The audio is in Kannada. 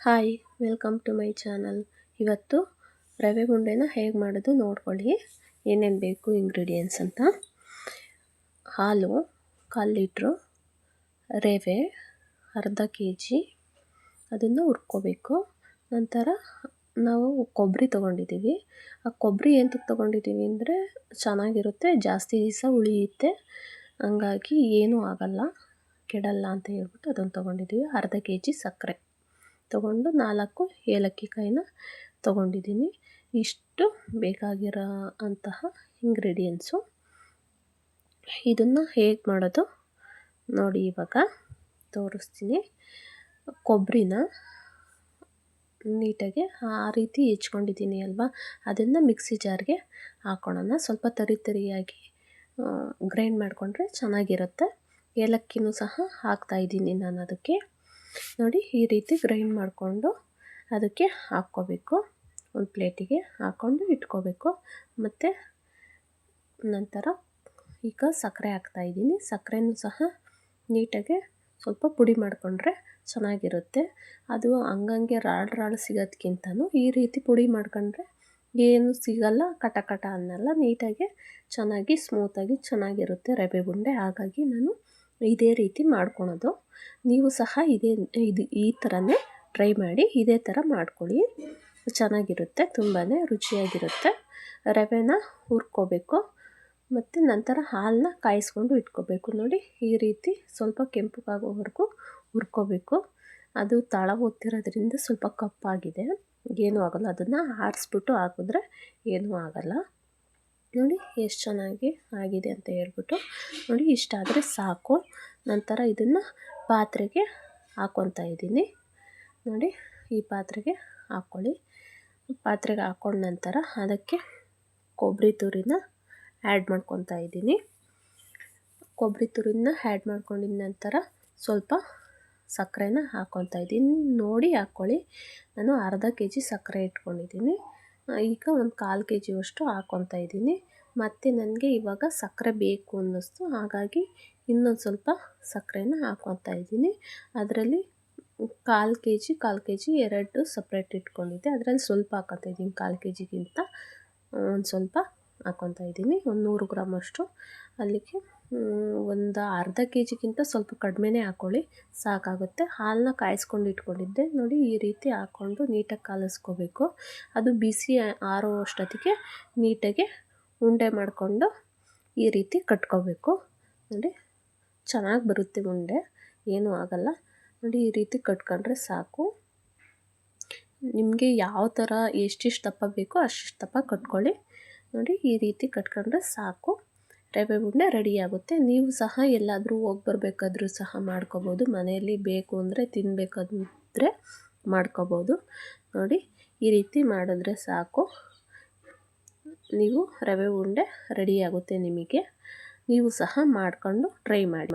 Hi, welcome to my channel. ಇವತ್ತು ರವೆ ಉಂಡೆನ ಹೇಗೆ ಮಾಡೋದು ನೋಡ್ಕೊಳ್ಳಿ. ಏನೇನು ಬೇಕು ಇಂಗ್ರೀಡಿಯೆಂಟ್ಸ್ ಅಂತ. ಹಾಲು 1/4 ಲೀಟ್ರು, ರವೆ ಅರ್ಧ kg, ಅದನ್ನು ಹುರ್ಕೋಬೇಕು. ನಂತರ ನಾವು ಕೊಬ್ಬರಿ ತೊಗೊಂಡಿದ್ದೀವಿ. ಆ ಕೊಬ್ಬರಿ ಏನಕ್ಕೆ ತೊಗೊಂಡಿದ್ದೀವಿ ಅಂದರೆ ಚೆನ್ನಾಗಿರುತ್ತೆ, ಜಾಸ್ತಿ ದಿವಸ ಉಳಿಯುತ್ತೆ, ಹಂಗಾಗಿ ಏನೂ ಆಗಲ್ಲ, ಕೆಡಲ್ಲ ಅಂತ ಹೇಳ್ಬಿಟ್ಟು ಅದನ್ನು ತೊಗೊಂಡಿದ್ದೀವಿ. ಅರ್ಧ kg ಸಕ್ಕರೆ ತೊಗೊಂಡು 4 ಏಲಕ್ಕಿ ಕಾಯಿನ ತೊಗೊಂಡಿದ್ದೀನಿ. ಇಷ್ಟು ಬೇಕಾಗಿರೋ ಅಂತಹ ಇಂಗ್ರೀಡಿಯೆಂಟ್ಸು. ಇದನ್ನು ಹೇಗೆ ಮಾಡೋದು ನೋಡಿ, ಇವಾಗ ತೋರಿಸ್ತೀನಿ. ಕೊಬ್ಬರಿನ ನೀಟಾಗಿ ಆ ರೀತಿ ಹೆಚ್ಕೊಂಡಿದ್ದೀನಿ ಅಲ್ವಾ, ಅದನ್ನು ಮಿಕ್ಸಿ ಜಾರ್ಗೆ ಹಾಕೊಳ್ಳೋಣ. ಸ್ವಲ್ಪ ತರಿಯಾಗಿ ಗ್ರೈಂಡ್ ಮಾಡಿಕೊಂಡ್ರೆ ಚೆನ್ನಾಗಿರುತ್ತೆ. ಏಲಕ್ಕಿನೂ ಸಹ ಹಾಕ್ತಾಯಿದ್ದೀನಿ ನಾನು ಅದಕ್ಕೆ. ನೋಡಿ, ಈ ರೀತಿ ಗ್ರೈಂಡ್ ಮಾಡಿಕೊಂಡು ಅದಕ್ಕೆ ಹಾಕ್ಕೋಬೇಕು. ಒಂದು ಪ್ಲೇಟಿಗೆ ಹಾಕ್ಕೊಂಡು ಇಟ್ಕೋಬೇಕು. ಮತ್ತು ನಂತರ ಈಗ ಸಕ್ಕರೆ ಹಾಕ್ತಾಯಿದ್ದೀನಿ. ಸಕ್ಕರೆನೂ ಸಹ ನೀಟಾಗಿ ಸ್ವಲ್ಪ ಪುಡಿ ಮಾಡಿಕೊಂಡ್ರೆ ಚೆನ್ನಾಗಿರುತ್ತೆ. ಅದು ಹಂಗಂಗೆ ರಾಳು ಸಿಗೋದಕ್ಕಿಂತನೂ ಈ ರೀತಿ ಪುಡಿ ಮಾಡ್ಕೊಂಡ್ರೆ ಏನು ಸಿಗಲ್ಲ, ಕಟ ಕಟ ಅನ್ನಲ್ಲ, ನೀಟಾಗಿ ಚೆನ್ನಾಗಿ ಸ್ಮೂತಾಗಿ ಚೆನ್ನಾಗಿರುತ್ತೆ ರವೆ ಉಂಡೆ. ಹಾಗಾಗಿ ನಾನು ಇದೇ ರೀತಿ ಮಾಡ್ಕೊಳೋದು. ನೀವು ಸಹ ಈ ಥರನೇ ಟ್ರೈ ಮಾಡಿ, ಇದೇ ಥರ ಮಾಡ್ಕೊಳ್ಳಿ, ಚೆನ್ನಾಗಿರುತ್ತೆ, ತುಂಬಾ ರುಚಿಯಾಗಿರುತ್ತೆ. ರವೆನ ಹುರ್ಕೋಬೇಕು ಮತ್ತು ನಂತರ ಹಾಲನ್ನ ಕಾಯಿಸ್ಕೊಂಡು ಇಟ್ಕೋಬೇಕು. ನೋಡಿ, ಈ ರೀತಿ ಸ್ವಲ್ಪ ಕೆಂಪಗಾಗೋವರೆಗೂ ಹುರ್ಕೋಬೇಕು. ಅದು ತಳ ಒತ್ತಿರೋದ್ರಿಂದ ಸ್ವಲ್ಪ ಕಪ್ಪಾಗಿದೆ, ಏನೂ ಆಗೋಲ್ಲ. ಅದನ್ನು ಆರಿಸ್ಬಿಟ್ಟು ಹಾಕಿದ್ರೆ ಏನೂ ಆಗಲ್ಲ. ನೋಡಿ ಎಷ್ಟು ಚೆನ್ನಾಗಿ ಆಗಿದೆ ಅಂತ ಹೇಳ್ಬಿಟ್ಟು. ನೋಡಿ, ಇಷ್ಟಾದರೆ ಸಾಕು. ನಂತರ ಇದನ್ನು ಪಾತ್ರೆಗೆ ಹಾಕ್ಕೊತಾ ಇದ್ದೀನಿ. ನೋಡಿ, ಈ ಪಾತ್ರೆಗೆ ಹಾಕ್ಕೊಳ್ಳಿ. ಪಾತ್ರೆಗೆ ಹಾಕ್ಕೊಂಡ ನಂತರ ಅದಕ್ಕೆ ಕೊಬ್ಬರಿ ತುರಿನ ಆ್ಯಡ್ ಮಾಡ್ಕೊತಾ ಇದ್ದೀನಿ. ಕೊಬ್ಬರಿ ತುರಿನ ಆ್ಯಡ್ ಮಾಡ್ಕೊಂಡಿದ ನಂತರ ಸ್ವಲ್ಪ ಸಕ್ಕರೆನ ಹಾಕ್ಕೊತಾ ಇದ್ದೀನಿ. ನೋಡಿ ಹಾಕ್ಕೊಳ್ಳಿ. ನಾನು ಅರ್ಧ kg ಸಕ್ಕರೆ ಇಟ್ಕೊಂಡಿದ್ದೀನಿ. ಈಗ ಒಂದು 1/4 kg ಹಾಕ್ಕೊತಾ ಇದ್ದೀನಿ. ಮತ್ತು ನನಗೆ ಇವಾಗ ಸಕ್ಕರೆ ಬೇಕು ಅನ್ನಿಸ್ತು, ಹಾಗಾಗಿ ಇನ್ನೊಂದು ಸ್ವಲ್ಪ ಸಕ್ಕರೆನ ಹಾಕ್ಕೊತಾ ಇದ್ದೀನಿ. ಅದರಲ್ಲಿ 1/4 kg ಎರಡು ಸಪ್ರೇಟ್ ಇಟ್ಕೊಂಡಿದ್ದೆ, ಅದರಲ್ಲಿ ಸ್ವಲ್ಪ ಹಾಕ್ಕೊತಾ ಇದ್ದೀನಿ. 1/4 kgಗಿಂತ ಒಂದು ಸ್ವಲ್ಪ ಹಾಕ್ಕೊತಾ ಇದ್ದೀನಿ, ಒಂದು 100 ಗ್ರಾಮಷ್ಟು. ಅಲ್ಲಿಗೆ ಒಂದು ಅರ್ಧ kgಗಿಂತ ಸ್ವಲ್ಪ ಕಡಿಮೆನೇ ಹಾಕ್ಕೊಳ್ಳಿ, ಸಾಕಾಗುತ್ತೆ. ಹಾಲನ್ನ ಕಾಯಿಸ್ಕೊಂಡು ಇಟ್ಕೊಂಡಿದ್ದೆ. ನೋಡಿ, ಈ ರೀತಿ ಹಾಕ್ಕೊಂಡು ನೀಟಾಗಿ ಕಲಿಸ್ಕೋಬೇಕು. ಅದು ಬಿಸಿ ಆರೋ ಅಷ್ಟೊತ್ತಿಗೆ ನೀಟಾಗಿ ಉಂಡೆ ಮಾಡಿಕೊಂಡು ಈ ರೀತಿ ಕಟ್ಕೋಬೇಕು. ನೋಡಿ, ಚೆನ್ನಾಗಿ ಬರುತ್ತೆ ಉಂಡೆ, ಏನೂ ಆಗಲ್ಲ. ನೋಡಿ, ಈ ರೀತಿ ಕಟ್ಕೊಂಡ್ರೆ ಸಾಕು. ನಿಮಗೆ ಯಾವ ಥರ ಎಷ್ಟೆಷ್ಟು ದಪ್ಪ ಬೇಕೋ ಅಷ್ಟು ದಪ್ಪ ಕಟ್ಕೊಳ್ಳಿ. ನೋಡಿ, ಈ ರೀತಿ ಕಟ್ಕೊಂಡ್ರೆ ಸಾಕು. ರವೆ ಉಂಡೆ ರೆಡಿಯಾಗುತ್ತೆ. ನೀವು ಸಹ ಎಲ್ಲಾದರೂ ಹೋಗಿ ಬರಬೇಕಾದ್ರೂ ಸಹ ಮಾಡ್ಕೋಬೋದು. ಮನೆಯಲ್ಲಿ ಬೇಕು ಅಂದರೆ ತಿನ್ನಬೇಕಾದ್ರೆ ಮಾಡ್ಕೋಬೋದು. ನೋಡಿ, ಈ ರೀತಿ ಮಾಡಿದ್ರೆ ಸಾಕು, ನೀವು ರವೆ ಉಂಡೆ ರೆಡಿಯಾಗುತ್ತೆ ನಿಮಗೆ. ನೀವು ಸಹ ಮಾಡ್ಕೊಂಡು ಟ್ರೈ ಮಾಡಿ.